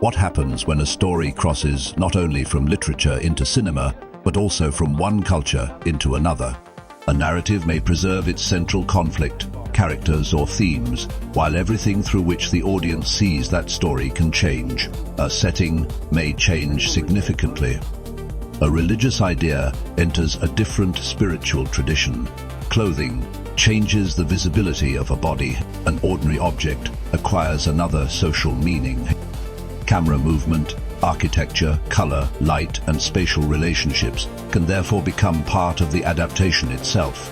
What happens when a story crosses not only from literature into cinema, but also from one culture into another? A narrative may preserve its central conflict, characters or themes, while everything through which the audience sees that story can change. A setting may change significantly. A religious idea enters a different spiritual tradition. Clothing changes the visibility of a body. An ordinary object acquires another social meaning. Camera movement, architecture, color, light, and spatial relationships can therefore become part of the adaptation itself.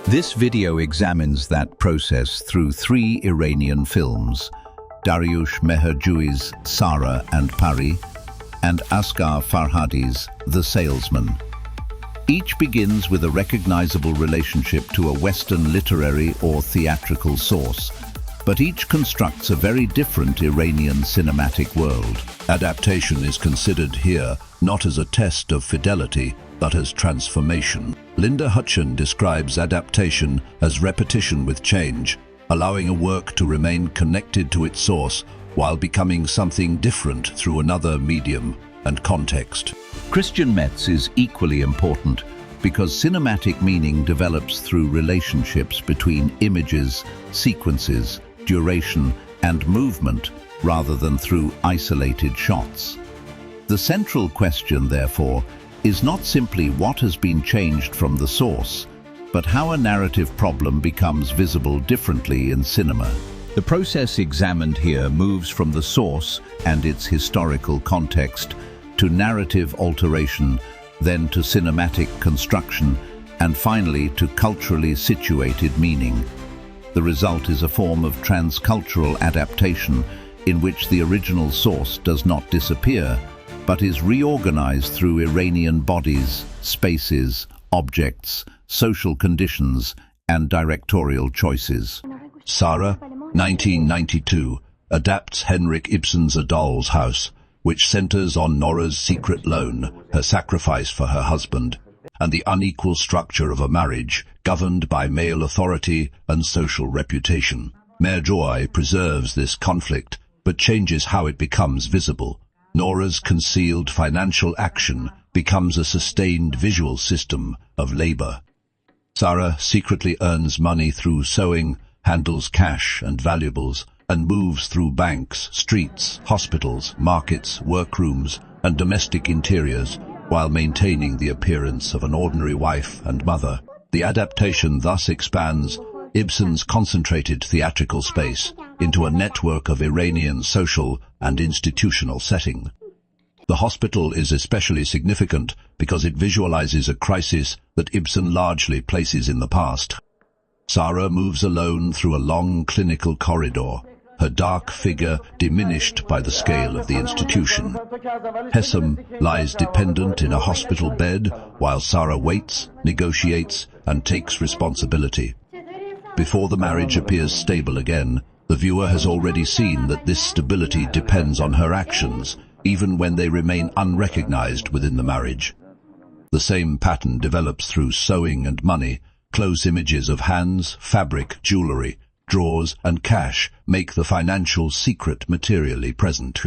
This video examines that process through 3 Iranian films: Dariush Mehrjui's Sara and Pari, and Asghar Farhadi's The Salesman. Each begins with a recognizable relationship to a Western literary or theatrical source, but each constructs a very different Iranian cinematic world. Adaptation is considered here not as a test of fidelity, but as transformation. Linda Hutcheon describes adaptation as repetition with change, allowing a work to remain connected to its source while becoming something different through another medium and context. Christian Metz is equally important because cinematic meaning develops through relationships between images, sequences, duration, and movement, rather than through isolated shots. The central question, therefore, is not simply what has been changed from the source, but how a narrative problem becomes visible differently in cinema. The process examined here moves from the source and its historical context to narrative alteration, then to cinematic construction, and finally to culturally situated meaning. The result is a form of transcultural adaptation in which the original source does not disappear, but is reorganized through Iranian bodies, spaces, objects, social conditions, and directorial choices. Sara, 1992, adapts Henrik Ibsen's A Doll's House, which centers on Nora's secret loan, her sacrifice for her husband, and the unequal structure of a marriage governed by male authority and social reputation. Mehrjui preserves this conflict, but changes how it becomes visible. Nora's concealed financial action becomes a sustained visual system of labor. Sara secretly earns money through sewing, handles cash and valuables, and moves through banks, streets, hospitals, markets, workrooms, and domestic interiors, while maintaining the appearance of an ordinary wife and mother. The adaptation thus expands Ibsen's concentrated theatrical space into a network of Iranian social and institutional setting. The hospital is especially significant because it visualizes a crisis that Ibsen largely places in the past. Sara moves alone through a long clinical corridor, her dark figure diminished by the scale of the institution. Hessam lies dependent in a hospital bed while Sara waits, negotiates, and takes responsibility. Before the marriage appears stable again, the viewer has already seen that this stability depends on her actions, even when they remain unrecognized within the marriage. The same pattern develops through sewing and money. Close images of hands, fabric, jewelry, drawers, and cash make the financial secret materially present.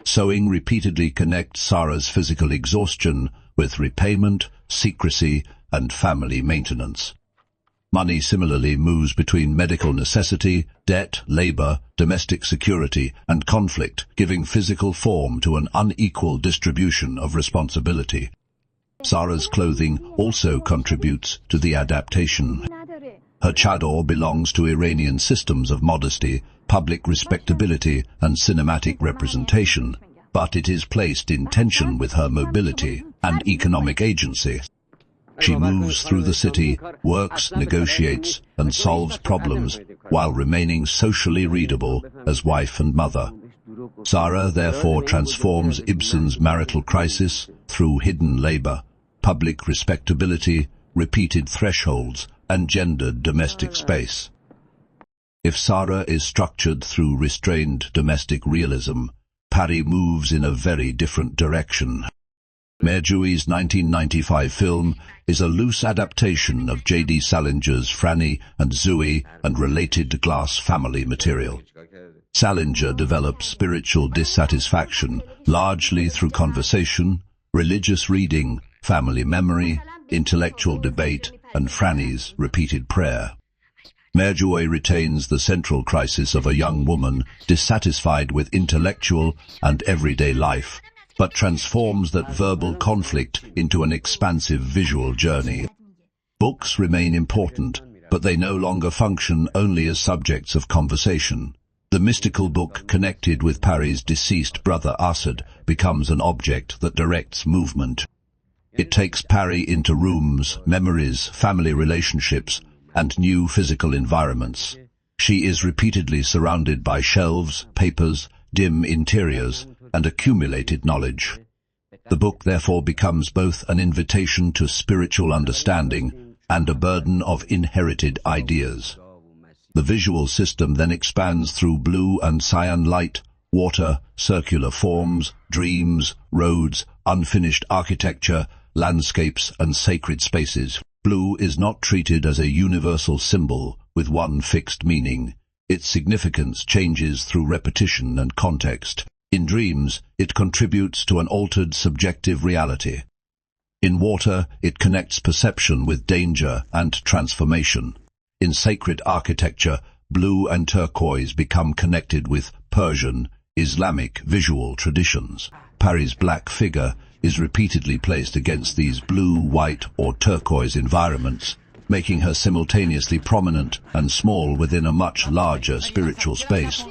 Sewing repeatedly connects Sara's physical exhaustion with repayment, secrecy, and family maintenance. Money similarly moves between medical necessity, debt, labor, domestic security, and conflict, giving physical form to an unequal distribution of responsibility. Sara's clothing also contributes to the adaptation. Her chador belongs to Iranian systems of modesty, public respectability, and cinematic representation, but it is placed in tension with her mobility and economic agency. She moves through the city, works, negotiates, and solves problems while remaining socially readable as wife and mother. Sara therefore transforms Ibsen's marital crisis through hidden labor, public respectability, repeated thresholds, and gendered domestic space. If Sara is structured through restrained domestic realism, Pari moves in a very different direction. Mehrjui's 1995 film is a loose adaptation of J.D. Salinger's Franny and Zooey and related glass family material. Salinger develops spiritual dissatisfaction largely through conversation, religious reading, family memory, intellectual debate, and Franny's repeated prayer. Mehrjui retains the central crisis of a young woman dissatisfied with intellectual and everyday life, but transforms that verbal conflict into an expansive visual journey. Books remain important, but they no longer function only as subjects of conversation. The mystical book connected with Pari's deceased brother Asghar becomes an object that directs movement. It takes Pari into rooms, memories, family relationships, and new physical environments. She is repeatedly surrounded by shelves, papers, dim interiors, and accumulated knowledge. The book therefore becomes both an invitation to spiritual understanding and a burden of inherited ideas. The visual system then expands through blue and cyan light, water, circular forms, dreams, roads, unfinished architecture, landscapes, and sacred spaces. Blue is not treated as a universal symbol with one fixed meaning. Its significance changes through repetition and context. In dreams, it contributes to an altered subjective reality. In water, it connects perception with danger and transformation. In sacred architecture, blue and turquoise become connected with Persian, Islamic visual traditions. Pari's black figure is repeatedly placed against these blue, white, or turquoise environments, making her simultaneously prominent and small within a much larger spiritual space.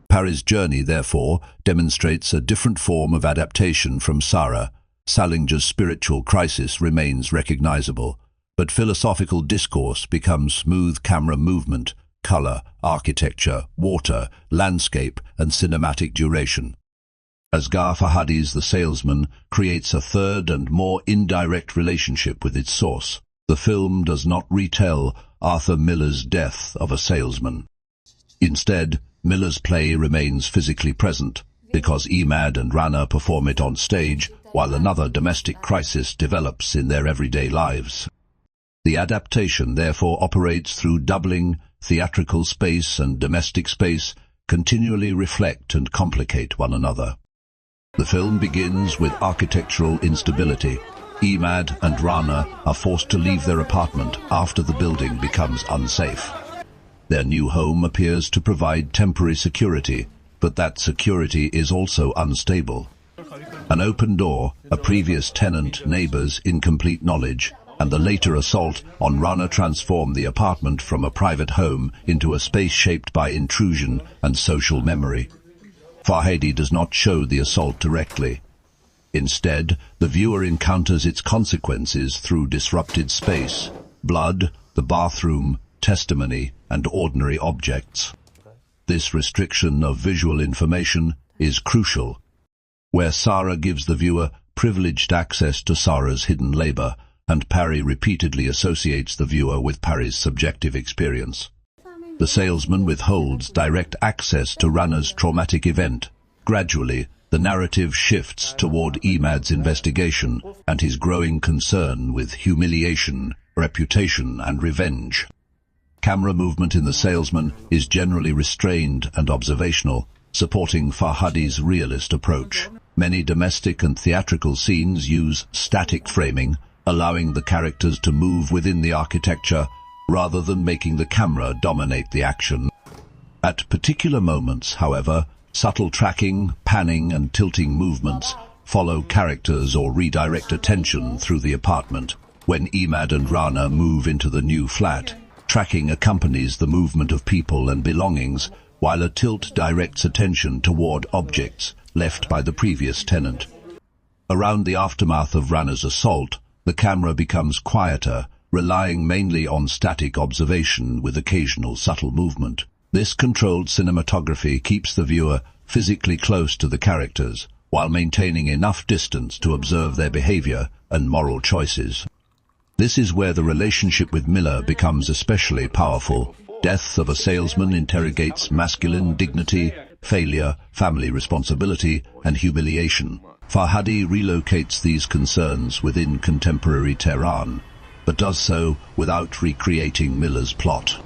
Pari's journey, therefore, demonstrates a different form of adaptation from Sara. Salinger's spiritual crisis remains recognizable, but philosophical discourse becomes smooth camera movement, color, architecture, water, landscape, and cinematic duration. Asghar Farhadi's The Salesman creates a third and more indirect relationship with its source. The film does not retell Arthur Miller's death of a salesman. Instead, Miller's play remains physically present because Emad and Rana perform it on stage while another domestic crisis develops in their everyday lives. The adaptation therefore operates through doubling. Theatrical space and domestic space continually reflect and complicate one another. The film begins with architectural instability. Emad and Rana are forced to leave their apartment after the building becomes unsafe. Their new home appears to provide temporary security, but that security is also unstable. An open door, a previous tenant, neighbors, incomplete knowledge, and the later assault on Rana transform the apartment from a private home into a space shaped by intrusion and social memory. Farhadi does not show the assault directly. Instead, the viewer encounters its consequences through disrupted space, blood, the bathroom, testimony, and ordinary objects. This restriction of visual information is crucial. Where Sara gives the viewer privileged access to Sara's hidden labor, and Pari repeatedly associates the viewer with Pari's subjective experience. The salesman withholds direct access to Rana's traumatic event. Gradually, the narrative shifts toward Emad's investigation and his growing concern with humiliation, reputation, and revenge. Camera movement in The Salesman is generally restrained and observational, supporting Farhadi's realist approach. Many domestic and theatrical scenes use static framing, allowing the characters to move within the architecture rather than making the camera dominate the action. At particular moments, however, subtle tracking, panning, and tilting movements follow characters or redirect attention through the apartment. When Emad and Rana move into the new flat, tracking accompanies the movement of people and belongings, while a tilt directs attention toward objects left by the previous tenant. Around the aftermath of Rana's assault, the camera becomes quieter, relying mainly on static observation with occasional subtle movement. This controlled cinematography keeps the viewer physically close to the characters, while maintaining enough distance to observe their behavior and moral choices. This is where the relationship with Miller becomes especially powerful. Death of a Salesman interrogates masculine dignity, failure, family responsibility, and humiliation. Farhadi relocates these concerns within contemporary Tehran, but does so without recreating Miller's plot.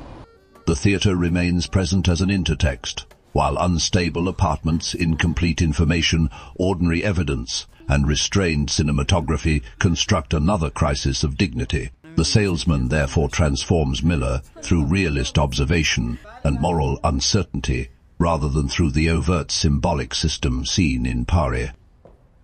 The theatre remains present as an intertext, while unstable apartments, incomplete information, ordinary evidence, and restrained cinematography construct another crisis of dignity. The Salesman therefore transforms Miller through realist observation and moral uncertainty, rather than through the overt symbolic system seen in Pari.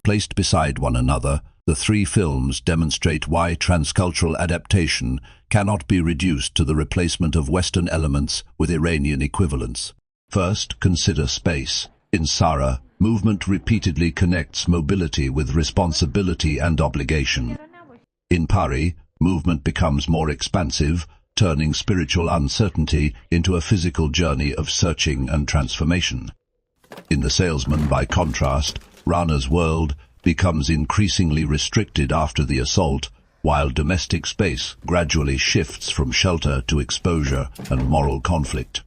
Placed beside one another, the three films demonstrate why transcultural adaptation cannot be reduced to the replacement of Western elements with Iranian equivalents. First, consider space. In Sara, movement repeatedly connects mobility with responsibility and obligation. In Pari, movement becomes more expansive, turning spiritual uncertainty into a physical journey of searching and transformation. In The Salesman, by contrast, Rana's world becomes increasingly restricted after the assault, while domestic space gradually shifts from shelter to exposure and moral conflict.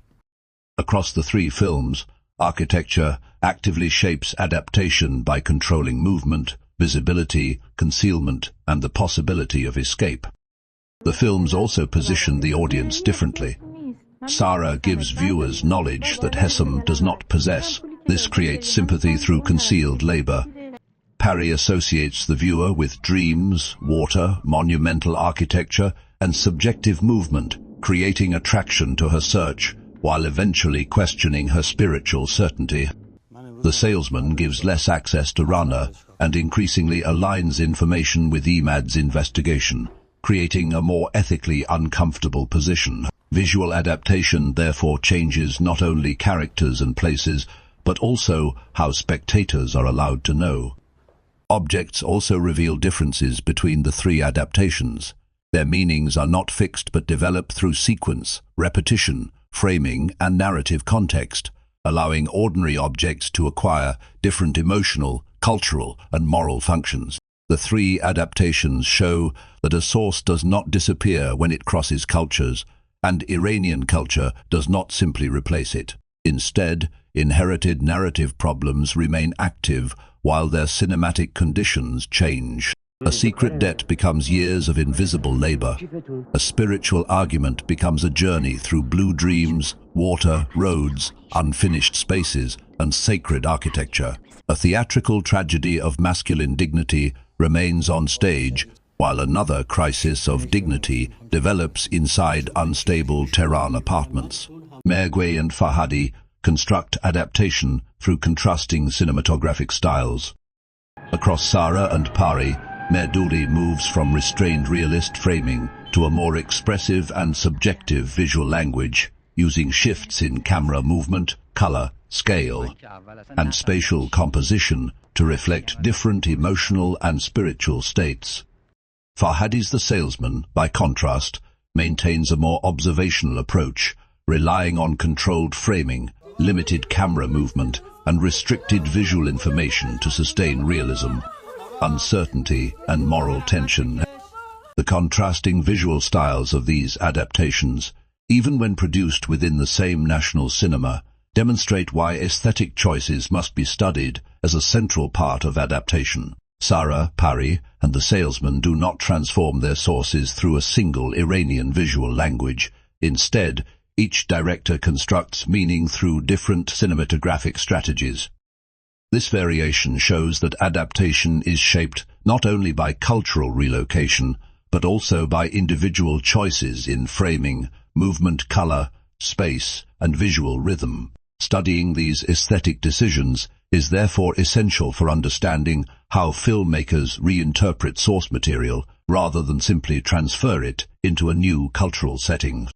Across the three films, architecture actively shapes adaptation by controlling movement, visibility, concealment, and the possibility of escape. The films also position the audience differently. Sara gives viewers knowledge that Hessam does not possess. This creates sympathy through concealed labor. Pari associates the viewer with dreams, water, monumental architecture, and subjective movement, creating attraction to her search, while eventually questioning her spiritual certainty. The Salesman gives less access to Rana and increasingly aligns information with Imad's investigation, creating a more ethically uncomfortable position. Visual adaptation therefore changes not only characters and places, but also how spectators are allowed to know. Objects also reveal differences between the three adaptations. Their meanings are not fixed but develop through sequence, repetition, framing, and narrative context, allowing ordinary objects to acquire different emotional, cultural, and moral functions. The three adaptations show that a source does not disappear when it crosses cultures, and Iranian culture does not simply replace it. Instead, inherited narrative problems remain active while their cinematic conditions change. A secret debt becomes years of invisible labor. A spiritual argument becomes a journey through blue dreams, water, roads, unfinished spaces, and sacred architecture. A theatrical tragedy of masculine dignity remains on stage, while another crisis of dignity develops inside unstable Tehran apartments. Mehrjui and Farhadi construct adaptation through contrasting cinematographic styles. Across Sara and Pari, Mehrjui moves from restrained realist framing to a more expressive and subjective visual language, using shifts in camera movement, color, scale, and spatial composition to reflect different emotional and spiritual states. Farhadi's The Salesman, by contrast, maintains a more observational approach, relying on controlled framing, limited camera movement, and restricted visual information to sustain realism, uncertainty, and moral tension. The contrasting visual styles of these adaptations, even when produced within the same national cinema, demonstrate why aesthetic choices must be studied as a central part of adaptation. Sara, Pari, and The Salesman do not transform their sources through a single Iranian visual language. Instead, each director constructs meaning through different cinematographic strategies. This variation shows that adaptation is shaped not only by cultural relocation, but also by individual choices in framing, movement, color, space, and visual rhythm. Studying these aesthetic decisions is therefore essential for understanding how filmmakers reinterpret source material rather than simply transfer it into a new cultural setting.